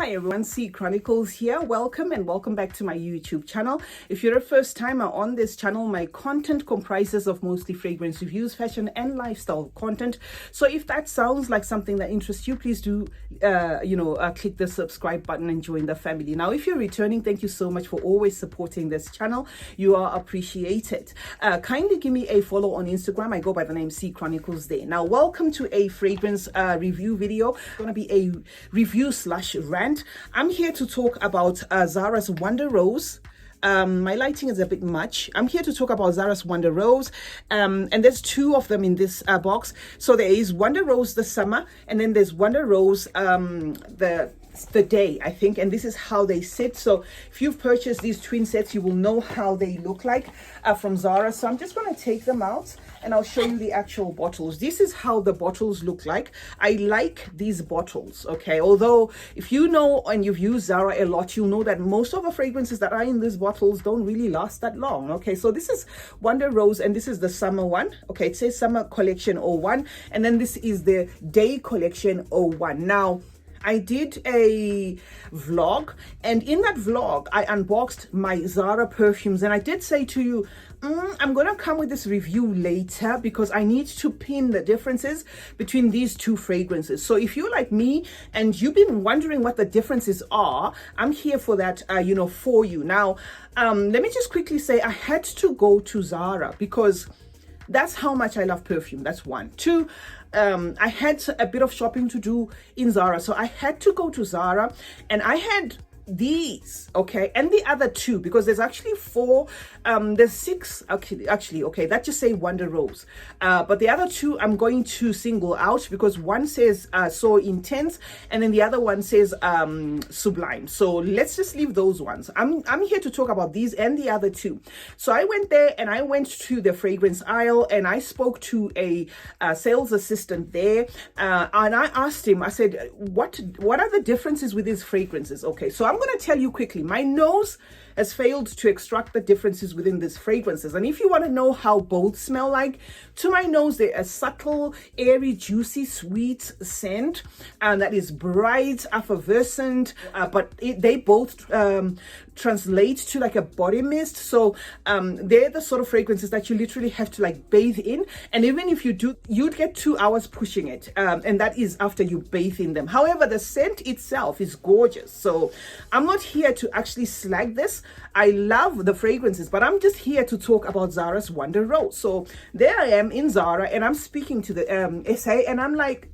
Hi everyone, CeeChronicles here. Welcome and welcome back to my YouTube channel. If you're a first timer on this channel, my content comprises of mostly fragrance reviews, fashion and lifestyle content. So if that sounds like something that interests you, please do click the subscribe button and join the family. Now, if you're returning, thank you so much for always supporting this channel. You are appreciated. Kindly give me a follow on Instagram. I go by the name CeeChronicles there. Now, welcome to a fragrance review video. It's going to be a review slash rant. I'm here to talk about Zara's Wonder Rose. My lighting is a bit much. I'm here to talk about Zara's Wonder Rose, and there's two of them in this box. So there is Wonder Rose the summer, and then there's Wonder Rose the day, I think, and this is how they sit. So if you've purchased these twin sets, you will know how they look like from Zara. So I'm just going to take them out and I'll show you the actual bottles. This is how the bottles look like. I like these bottles, okay? Although if you know and you've used Zara a lot, you'll know that most of the fragrances that are in these bottles don't really last that long, okay? So this is Wonder Rose and this is the summer one, okay? It says Summer Collection 01, and then this is the Day Collection 01. Now, I did a vlog, and in that vlog I unboxed my Zara perfumes, and I did say to you, I'm gonna come with this review later because I need to pin the differences between these two fragrances. So if you're like me and you've been wondering what the differences are, I'm here for that, for you. Now, let me just quickly say I had to go to Zara because that's how much I love perfume. That's one. Two, I had a bit of shopping to do in Zara. So I had to go to Zara and I had these, okay, and the other two, because there's actually four, there's six, okay, that just say Wonder Rose, but the other two I'm going to single out because one says So Intense and then the other one says Sublime. So let's just leave those ones. I'm here to talk about these and the other two. So I went there and I went to the fragrance aisle and I spoke to a sales assistant there, and I asked him, I said, what are the differences with these fragrances? Okay, so I'm going to tell you quickly, my nose has failed to extract the differences within these fragrances. And if you want to know how both smell like, to my nose, they're a subtle, airy, juicy, sweet scent, and that is bright, effervescent, but they both translate to like a body mist. So they're the sort of fragrances that you literally have to like bathe in. And even if you do, you'd get 2 hours pushing it. And that is after you bathe in them. However, the scent itself is gorgeous. So I'm not here to actually slag this. I love the fragrances, but I'm just here to talk about Zara's Wonder Rose. So there I am in Zara and I'm speaking to the SA and I'm like,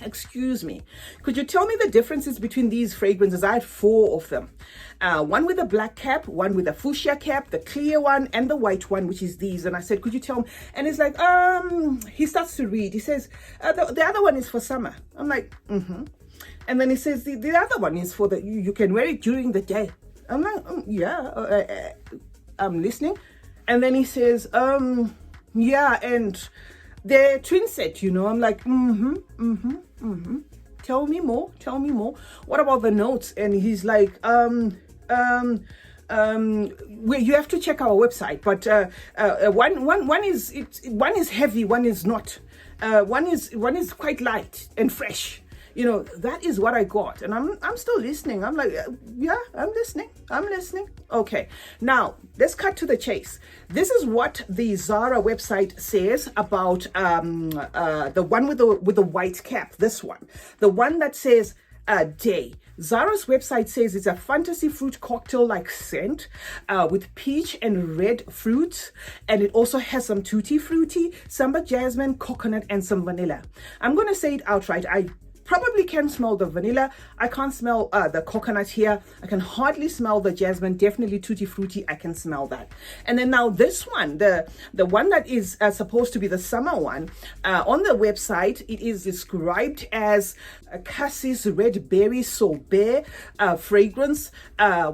excuse me, could you tell me the differences between these fragrances? I had 4 of them. One with a black cap, one with a fuchsia cap, the clear one, and the white one, which is these. And I said, could you tell me? And he's like, he starts to read. He says, the other one is for summer. I'm like, And then he says, the other one is for you can wear it during the day. I'm like, yeah, I'm listening. And then he says, yeah, and they're twin set, I'm like, Tell me more. What about the notes? And he's like, you have to check our website, but one is heavy, one is not. One is quite light and fresh. That is what I got. And I'm still listening. I'm like, yeah, I'm listening. Okay, now let's cut to the chase. This is what the Zara website says about the one with the white cap, this one. The one that says Day. Zara's website says it's a fantasy fruit cocktail-like scent with peach and red fruits, and it also has some tutti frutti, samba jasmine, coconut, and some vanilla. I'm going to say it outright. I probably can smell the vanilla. I can't smell the coconut here. I can hardly smell the jasmine. Definitely tutti frutti. I can smell that. And then now this one, the one that is supposed to be the summer one, on the website, it is described as a cassis red berry sorbet fragrance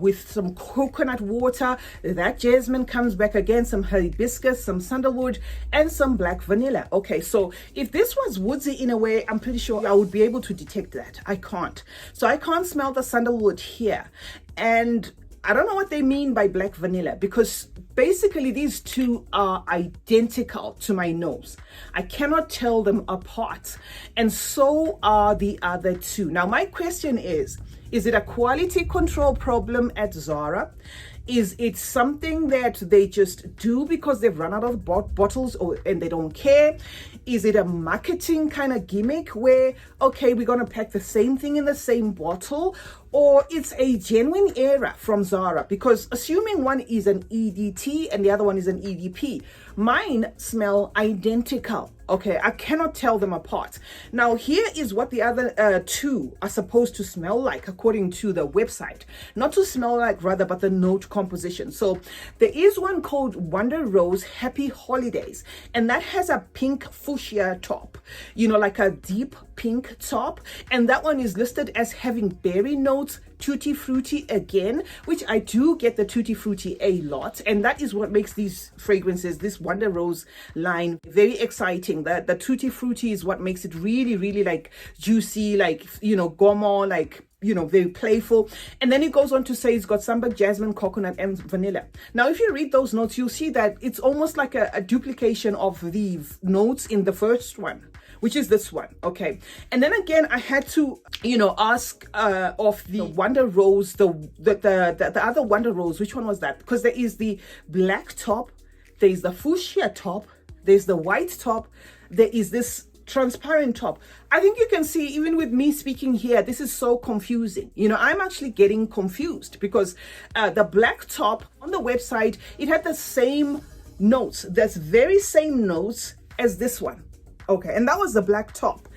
with some coconut water. That jasmine comes back again, some hibiscus, some sandalwood, and some black vanilla. Okay, so if this was woodsy in a way, I'm pretty sure I would be able to detect that. I can't. So I can't smell the sandalwood here. And I don't know what they mean by black vanilla, because basically these two are identical to my nose. I cannot tell them apart, and so are the other two. Now my question is it a quality control problem at Zara? Is it something that they just do because they've run out of bottles and they don't care? Is it a marketing kind of gimmick where, okay, we're going to pack the same thing in the same bottle? Or it's a genuine error from Zara? Because assuming one is an EDT and the other one is an EDP, mine smell identical. Okay, I cannot tell them apart. Now, here is what the other two are supposed to smell like, according to the website. Not to smell like, rather, but the note composition. So there is one called Wonder Rose Happy Holidays, and that has a pink fuchsia top, you know, like a deep pink top. And that one is listed as having berry notes, tutti frutti again, which I do get the tutti frutti a lot, and that is what makes these fragrances, this Wonder Rose line, very exciting. The tutti frutti is what makes it really, really like juicy, like, you know, gourmand, like, you know, very playful. And then it goes on to say it's got sambac, jasmine, coconut, and vanilla. Now, if you read those notes, you'll see that it's almost like a duplication of the notes in the first one, which is this one. Okay. And then again, I had to, you know, ask of the Wonder Rose, the other Wonder Rose, which one was that? Because there is the black top, there's the fuchsia top, there's the white top, there is this transparent top. I think you can see, even with me speaking here, this is so confusing. You know, I'm actually getting confused because the black top on the website, it had the same notes, that's very same notes as this one. Okay, and that was the black top.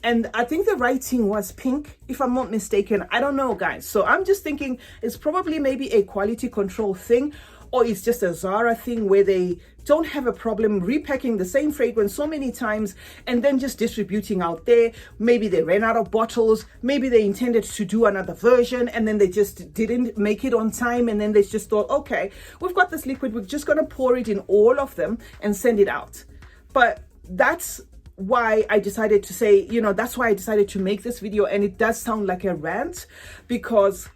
And I think the writing was pink, if I'm not mistaken. I don't know, guys. So I'm just thinking it's probably maybe a quality control thing, or it's just a Zara thing where they don't have a problem repacking the same fragrance so many times and then just distributing out there. Maybe they ran out of bottles. Maybe they intended to do another version and then they just didn't make it on time. And then they just thought, okay, we've got this liquid. We're just going to pour it in all of them and send it out. But that's why I decided to say, you know, that's why I decided to make this video. And it does sound like a rant because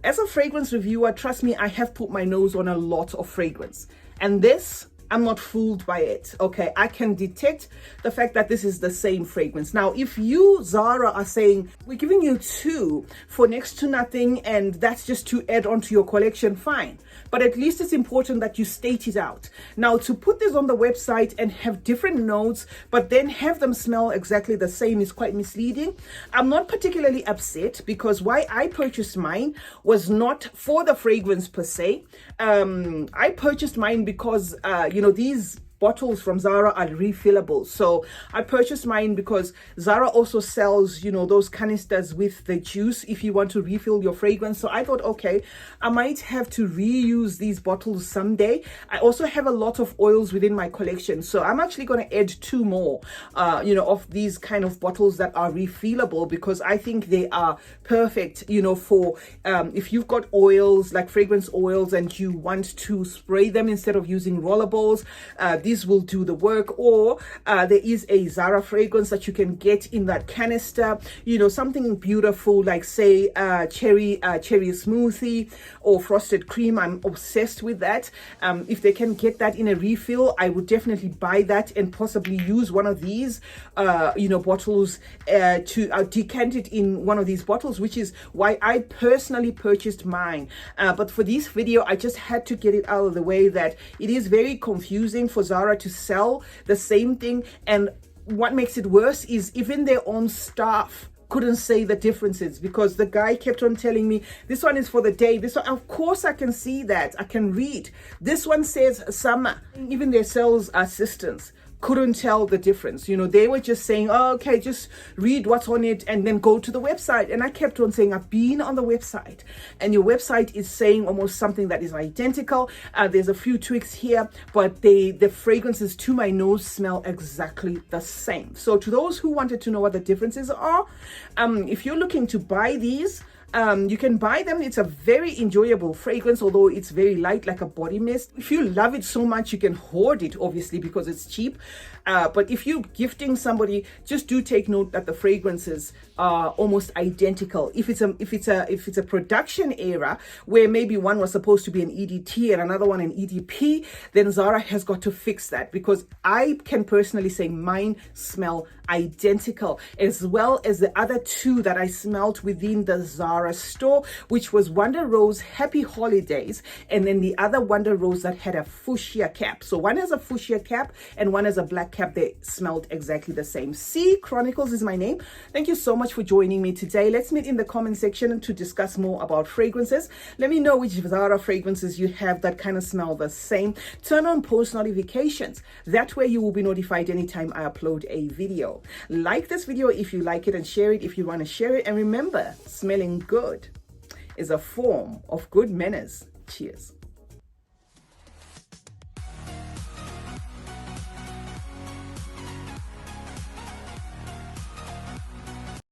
as a fragrance reviewer, trust me, I have put my nose on a lot of fragrance. And this, I'm not fooled by it. Okay, I can detect the fact that this is the same fragrance. Now, if you, Zara, are saying we're giving you two for next to nothing and that's just to add on to your collection, fine. But at least it's important that you state it out. Now, to put this on the website and have different notes, but then have them smell exactly the same is quite misleading. I'm not particularly upset because why I purchased mine was not for the fragrance per se. I purchased mine because, you know, these bottles from Zara are refillable. So I purchased mine because Zara also sells, you know, those canisters with the juice if you want to refill your fragrance. So I thought, okay, I might have to reuse these bottles someday. I also have a lot of oils within my collection. So I'm actually going to add two more, you know, of these kind of bottles that are refillable because I think they are perfect, you know, for if you've got oils like fragrance oils and you want to spray them instead of using rollables, these will do the work. Or there is a Zara fragrance that you can get in that canister, you know, something beautiful like say cherry smoothie or frosted cream. I'm obsessed with that. If they can get that in a refill, I would definitely buy that and possibly use one of these you know, bottles to decant it in one of these bottles, which is why I personally purchased mine. But for this video, I just had to get it out of the way that it is very confusing for Zara to sell the same thing. And what makes it worse is even their own staff couldn't say the differences because the guy kept on telling me this one is for the day, this one, of course I can see that, I can read, this one says summer. Even their sales assistants couldn't tell the difference. You know, they were just saying, oh, okay, just read what's on it and then go to the website. And I kept on saying, I've been on the website and your website is saying almost something that is identical. There's a few tweaks here, but the fragrances to my nose smell exactly the same. So to those who wanted to know what the differences are, if you're looking to buy these, You can buy them. It's a very enjoyable fragrance, although it's very light, like a body mist. If you love it so much, you can hoard it, obviously, because it's cheap. But if you're gifting somebody, just do take note that the fragrances are almost identical. If it's a production era where maybe one was supposed to be an EDT and another one an EDP, then Zara has got to fix that, because I can personally say mine smell identical, as well as the other two that I smelled within the Zara store, which was Wonder Rose Happy Holidays, and then the other Wonder Rose that had a fuchsia cap. So one has a fuchsia cap and one has a black cap. They smelled exactly the same. CeeChronicles is my name. Thank you so much for joining me today. Let's meet in the comment section to discuss more about fragrances. Let me know which Zara fragrances you have that kind of smell the same. Turn on post notifications. That way you will be notified anytime I upload a video. Like this video if you like it, and share it if you want to share it. And remember, smelling good is a form of good manners. Cheers.